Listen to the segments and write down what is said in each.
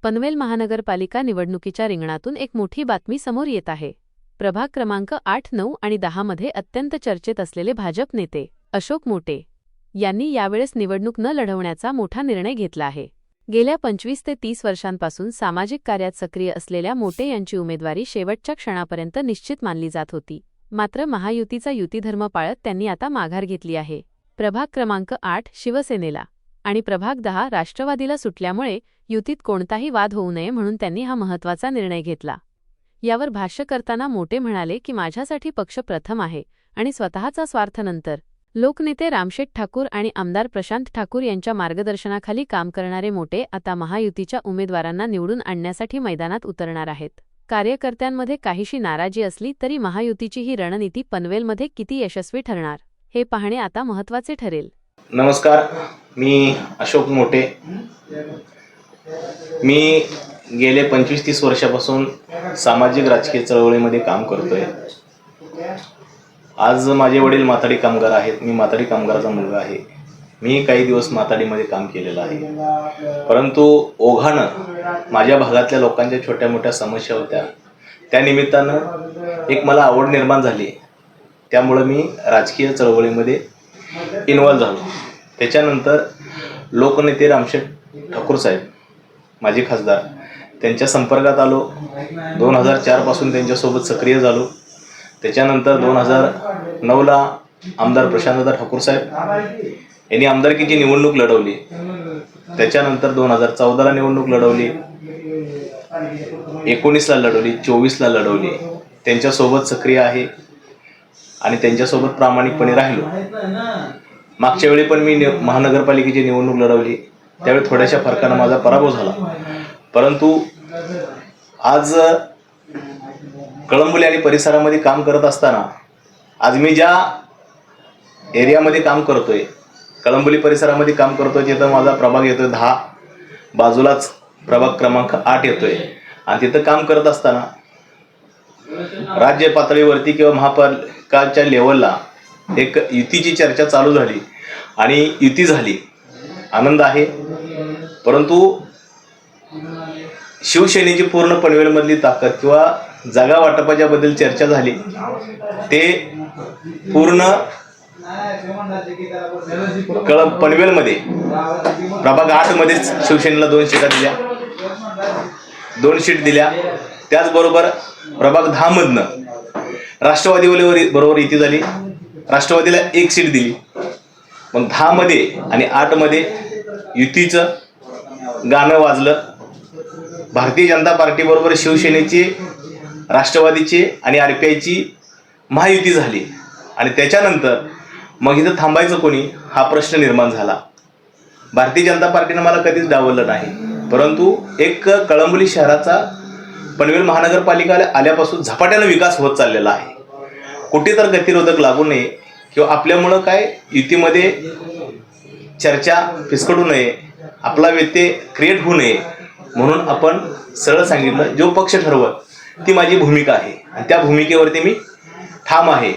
पनवेल महानगरपालिका निवडणुकीच्या रिंगणातून एक मोठी बातमी समोर येत आहे। प्रभाग क्रमांक 8, 9 आणि 10 मध्ये अत्यंत चर्चेत असलेले भाजप नेते अशोक मोटे यांनी यावेळेस निवडणूक न लढवण्याचा मोठा निर्णय घेतला आहे। गेल्या 25 ते 30 वर्षांपासून सामाजिक कार्यात सक्रिय असलेल्या मोटे यांची उमेदवारी शेवटच्या क्षणापर्यंत निश्चित मानली जात होती। मात्र महायुतीचा युतीधर्म पाळत त्यांनी आता माघार घेतली आहे। प्रभाग क्रमांक 8 शिवसेनेला आणि प्रभाग 10 राष्ट्रवादीला सुटल्यामुळे युतीत कोणताही वाद होऊ नये म्हणून त्यांनी हा महत्त्वाचा निर्णय घेतला। यावर भाष्य करताना मोटे म्हणाले की माझ्यासाठी पक्ष प्रथम आहे आणि स्वतःचा स्वार्थ नंतर। लोकनेते रामशेठ ठाकूर आणि आमदार प्रशांत ठाकूर यांच्या मार्गदर्शनाखाली काम करणारे मोटे आता महायुतीच्या उमेदवारांना निवडून आणण्यासाठी मैदानात उतरणार आहेत। कार्यकर्त्यांमध्ये काहीशी नाराजी असली तरी महायुतीची ही रणनीती पनवेलमध्ये किती यशस्वी ठरणार हे पाहणे आता महत्त्वाचे ठरेल। नमस्कार, मी अशोक मोटे। मी गेले 25-30 वर्षापासून सामाजिक राजकीय चळवळीमध्ये काम करतोय। आज माझे वडील माथाडी कामगार आहेत, मी माथाडी कामगाराचा मुलगा आहे। मी काही दिवस माथाडीमध्ये काम केलेलं आहे, परंतु ओघानं माझ्या भागातल्या लोकांच्या छोट्या मोठ्या समस्या होत्या, त्या निमित्तानं एक मला आवड निर्माण झाली। त्यामुळे मी राजकीय चळवळीमध्ये इन्व्हॉल्व झालो। त्याच्यानंतर लोकनेते रामशेठ ठाकूर साहेब माझे खासदार त्यांच्या संपर्कात आलो। 2004 पासून त्यांच्यासोबत सक्रिय झालो। त्याच्यानंतर 2009ला आमदार प्रशांत ठाकूर साहेब यांनी आमदारकीची निवडणूक लढवली। त्याच्यानंतर 2014ला निवडणूक लढवली, 19ला लढवली, 24ला लढवली। त्यांच्यासोबत सक्रिय आहे आणि त्यांच्यासोबत प्रामाणिकपणे राहिलो। मागच्या वेळी पण मी महानगरपालिकेची निवडणूक लढवली, त्यावेळी थोड्याशा फरकानं माझा पराभव झाला। परंतु आज कळंबोली आणि परिसरामध्ये काम करत असताना आज मी ज्या एरियामध्ये काम करतोय, कळंबोली परिसरामध्ये काम करतोय, तिथं माझा प्रभाग येतोय 10, बाजूलाच प्रभाग क्रमांक 8 येतोय। आणि तिथं काम करत असताना राज्य पातळीवरती किंवा महापालिकाच्या लेवलला एक युतीची चर्चा चालू झाली आणि युती झाली, आनंद आहे। परंतु शिवसेनेची पूर्ण पनवेलमधली ताकद किंवा जागा वाटपाच्या बद्दल चर्चा झाली, ते पूर्ण पनवेलमध्ये प्रभाग 8 मध्येच शिवसेनेला 2 सीटा दिल्या, 2 सीट दिल्या। त्याचबरोबर प्रभाग 10 मधनं राष्ट्रवादी बरोबर युती झाली, राष्ट्रवादीला 1 सीट दिली। मग 10 मध्ये आणि 8 मध्ये युतीचं गाणं वाजलं। भारतीय जनता पार्टी बरोबर शिवसेनेची, राष्ट्रवादीची आणि आरपीआयची महायुती झाली आणि त्याच्यानंतर मग इथं थांबायचं कोणी हा प्रश्न निर्माण झाला। भारतीय जनता पार्टीनं मला कधीच डावललं नाही, परंतु एक कळंबोली शहराचा पनवेल महानगरपालिका आल्यापासून झपाट्यानं विकास होत चाललेला आहे। कुठे तर गतिरोधक लागू नये किंवा आपल्यामुळं काय युतीमध्ये चर्चा फिसकटू नये, आपला व्यत्यय क्रिएट होऊ नये म्हणून आपण सरळ सांगितलं, जो पक्ष ठरवत ती माझी भूमिका आहे आणि त्या भूमिकेवरती मी ठाम आहे।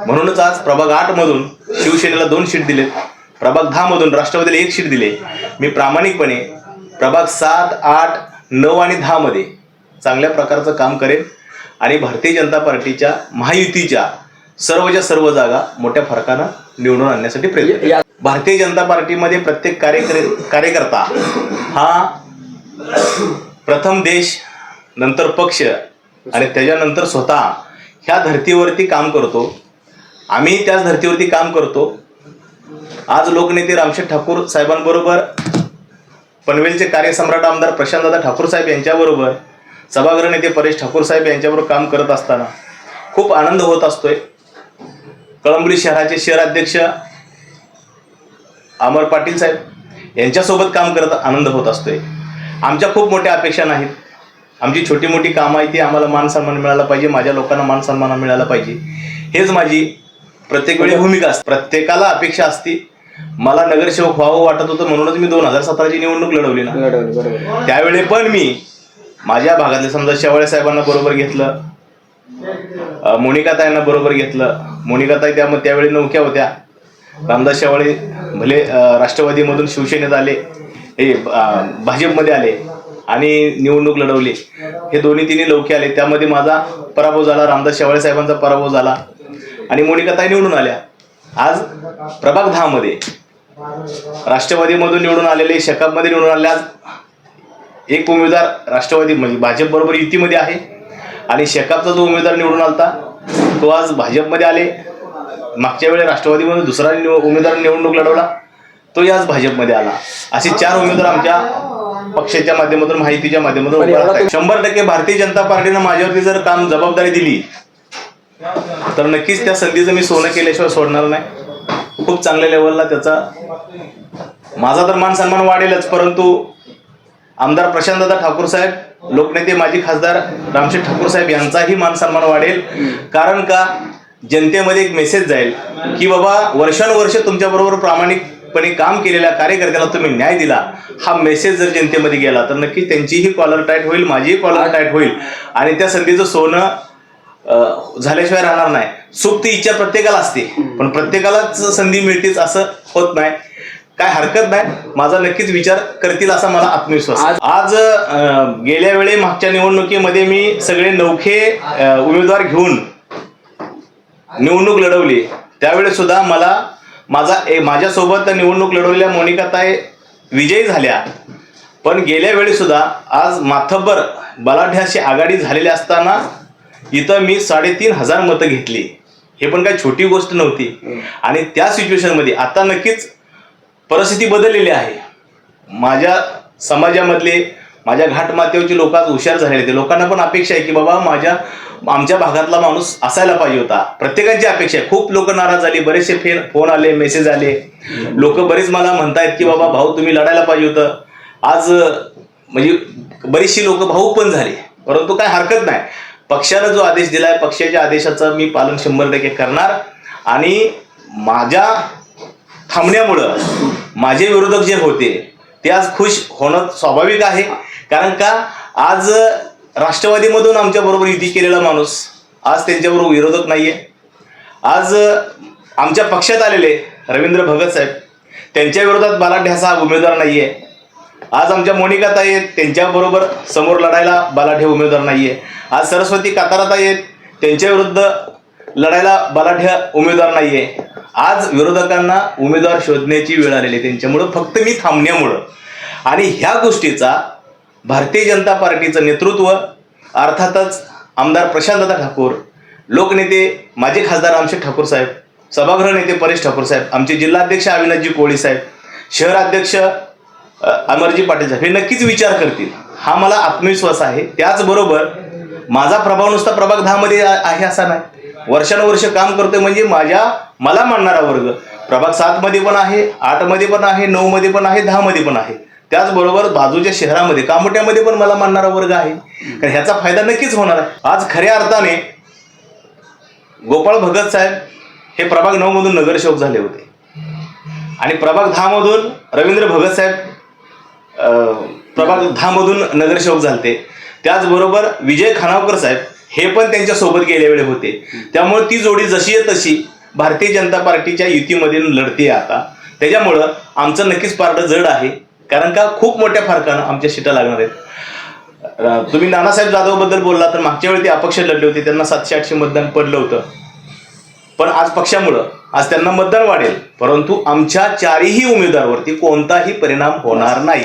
म्हणूनच आज प्रभाग 8 मधून शिवसेनेला 2 सीट दिलेत, प्रभाग 10 मधून राष्ट्रवादीला 1 सीट दिले। मी प्रामाणिकपणे प्रभाग 7, 8, 9 आणि 10 मध्ये चांगल्या प्रकारचं काम करेन आणि भारतीय जनता पार्टीच्या महायुतीच्या सर्वच्या सर्व जागा मोठ्या फरकानं निवडून आणण्यासाठी प्रयत्न करेन। भारतीय जनता पार्टीमध्ये प्रत्येक कार्यकर्ता हा प्रथम देश, नंतर पक्ष आणि त्याच्यानंतर स्वतः ह्या धर्तीवरती काम करतो। आम्ही त्याच धर्तीवरती काम करतो। आज लोकनेते रामशेठ ठाकूर साहेबांबरोबर, पनवेलचे कार्यसम्राट आमदार प्रशांत ठाकूर साहेब यांच्याबरोबर, सभागृह नेते परेश ठाकूर साहेब यांच्याबरोबर काम करत असताना खूप आनंद होत असतोय। कळंबोली शहराचे शहराध्यक्ष अमर पाटील साहेब यांच्यासोबत काम करत आनंद होत असतोय। आमच्या खूप मोठ्या अपेक्षा नाहीत, आमची छोटी मोठी कामं आहे ती आम्हाला मान सन्मान मिळाला पाहिजे, माझ्या लोकांना मान सन्मान मिळाला पाहिजे, हेच माझी प्रत्येक वेळी भूमिका असते। प्रत्येकाला अपेक्षा असते। मला नगरसेवक व्हावं वाटत होतं म्हणूनच मी 2017ची निवडणूक लढवली ना। त्यावेळी पण मी माझ्या भागातले समजा शेवाळे साहेबांना बरोबर घेतलं, मोनिकाताईंना बरोबर घेतलं। मोनिकाताई त्यावेळी नौक्या होत्या। रामदास शेवाळे भले राष्ट्रवादीमधून शिवसेनेत आले, हे भाजपमध्ये आले, आणि निवडणूक लढवली. हे दोन्ही तिन्ही लौकी आले. त्यामध्ये माझा पराभव झाला, रामदास शेवाळे साहेबांचा पराभव झाला आणि मोनिकाताई निवडून आल्या. आज प्रभाग 10 मध्ये राष्ट्रवादीमधून निवडून आलेले, शेकापमध्ये निवडून आले. आज एक उमेदवार राष्ट्रवादी म्हणजे भाजप बरोबर युतीमध्ये आहे आणि शेकापचा जो उमेदवार निवडून आलता तो आज भाजपमध्ये आले. मागच्या वेळी राष्ट्रवादीमधून दुसरा उमेदवार निवडणूक लढवला, तोही आज भाजपमध्ये आला. असे 4 उमेदवार आमच्या पक्षाच्या माध्यमातून, माहितीच्या माध्यमातून 100% भारतीय जनता पार्टीनं माझ्यावरती जर काम जबाबदारी दिली तर नक्कीच त्या संधीचं मी सोनं केल्याशिवाय सोडणार नाही. खूप चांगल्या लेवलला त्याचा माझा तर मान सन्मान वाढेलच, परंतु आमदार प्रशांतदादा ठाकूर साहेब, लोकनेते माजी खासदार रामशेठ ठाकूर साहेब यांचाही मान सन्मान वाढेल. कारण का जनतेमध्ये एक मेसेज जाईल की बाबा वर्षानुवर्ष तुमच्याबरोबर प्रामाणिकपणे काम केलेल्या कार्यकर्त्याला तुम्ही न्याय दिला. हा मेसेज जर जनतेमध्ये गेला तर नक्की त्यांचीही कॉलर टाईट होईल, माझीही कॉलर टाईट होईल आणि त्या संधीचं सोनं झाल्याशिवाय राहणार नाही. सुप्त इच्छा प्रत्येकाला असते, पण प्रत्येकालाच संधी मिळतेच असं होत नाही. काय हरकत नाही, माझा नक्कीच विचार करतील असा मला आत्मविश्वास. आज गेल्या वेळी मागच्या निवडणुकीमध्ये मी सगळे नौखे उमेदवार घेऊन निवडणूक लढवली. त्यावेळेस सुद्धा माझ्यासोबत निवडणूक लढवलेल्या मोनिकाताई विजयी झाल्या. पण गेल्या वेळी सुद्धा आज माथब्बर बलाढ्य अशी आघाडी झालेली असताना इथं मी 3,500 मतं घेतली. हे पण काही छोटी गोष्ट नव्हती. आणि त्या सिच्युएशनमध्ये आता नक्कीच परिस्थिती बदललेली आहे. माझ्या समाजामधले, माझ्या घाटमाथ्यावरचे लोक आज हुशार झालेले आहेत. लोकांना पण अपेक्षा आहे की बाबा आमच्या भागातला माणूस असायला पाहिजे होता. प्रत्येकाची अपेक्षा आहे. खूप लोक नाराज झाली, बरेचसे फोन आले, मेसेज आले. लोक बरेच मला म्हणतायत की बाबा भाऊ तुम्ही लढायला पाहिजे होतं. आज म्हणजे बरीचशी लोक भाऊ पण झाले, परंतु काय हरकत नाही. पक्षानं जो आदेश दिलाय, पक्षाच्या आदेशाचं मी पालन 100% करणार. आणि माझ्या थांबण्यामुळं माझे विरोधक जे होते ते आज खुश होणं स्वाभाविक आहे. कारण का आज राष्ट्रवादीमधून आमच्या बरोबर युती केलेला माणूस आज त्यांच्याबरोबर विरोधक नाहीये. आज आमच्या पक्षात आलेले रवींद्र भगत साहेब, त्यांच्या विरोधात बलाढ्य असा उमेदवार नाहीये. आज आमच्या मोनिकाताई आहेत, त्यांच्याबरोबर समोर लढायला बलाढ्य उमेदवार नाहीये. आज सरस्वती काताराताई आहेत, त्यांच्या विरुद्ध लढायला बलाढ्य उमेदवार नाहीये. आज विरोधकांना उमेदवार शोधण्याची वेळ आलेली आहे त्यांच्यामुळं, फक्त मी थांबण्यामुळं. आणि ह्या गोष्टीचा भारतीय जनता पार्टीचं नेतृत्व, अर्थातच आमदार प्रशांतदादा ठाकूर, लोकनेते माजी खासदार रामशेठ ठाकूर साहेब, सभागृह नेते परेश ठाकूर साहेब, आमचे जिल्हाध्यक्ष अविनाशजी कोळी साहेब, शहराध्यक्ष अमरजी पाटील साहेब हे नक्कीच विचार करतील, हा मला आत्मविश्वास आहे. त्याचबरोबर माझा प्रभाव नुसता प्रभाग 10 मध्ये आहे असा नाही. वर्षानुवर्ष काम करतोय म्हणजे मला मानणारा वर्ग प्रभाग 7 मध्ये पण आहे, 8 मध्ये पण आहे, 9 मध्ये पण आहे, 10 मध्ये पण आहे. त्याचबरोबर बाजूच्या शहरामध्ये कामोट्यामध्ये पण मला मानणारा वर्ग आहे. कारण ह्याचा फायदा नक्कीच होणार आहे. आज खऱ्या अर्थाने गोपाळ भगत साहेब हे प्रभाग 9 मधून नगरसेवक झाले होते आणि प्रभाग 10 मधून रवींद्र भगत साहेब प्रभाग 10 मधून नगरसेवक झाले. त्याचबरोबर विजय खानावकर साहेब हे पण त्यांच्या सोबत गेल्या वेळी होते. त्यामुळे ती जोडी जशी आहे तशी भारतीय जनता पार्टीच्या युतीमध्ये लढते आता. त्याच्यामुळं आमचं नक्कीच पारडं जड आहे. कारण का खूप मोठ्या फरकानं आमच्या सीटा लागणार आहेत. तुम्ही नानासाहेब जाधव बद्दल बोलला तर मागच्या वेळी ते अपक्ष लढले होते, त्यांना 700-800 मतदान पडलं होतं. पण आज पक्षामुळं आज त्यांना मतदान वाढेल, परंतु आमच्या 4ही उमेदवारावरती कोणताही परिणाम होणार नाही.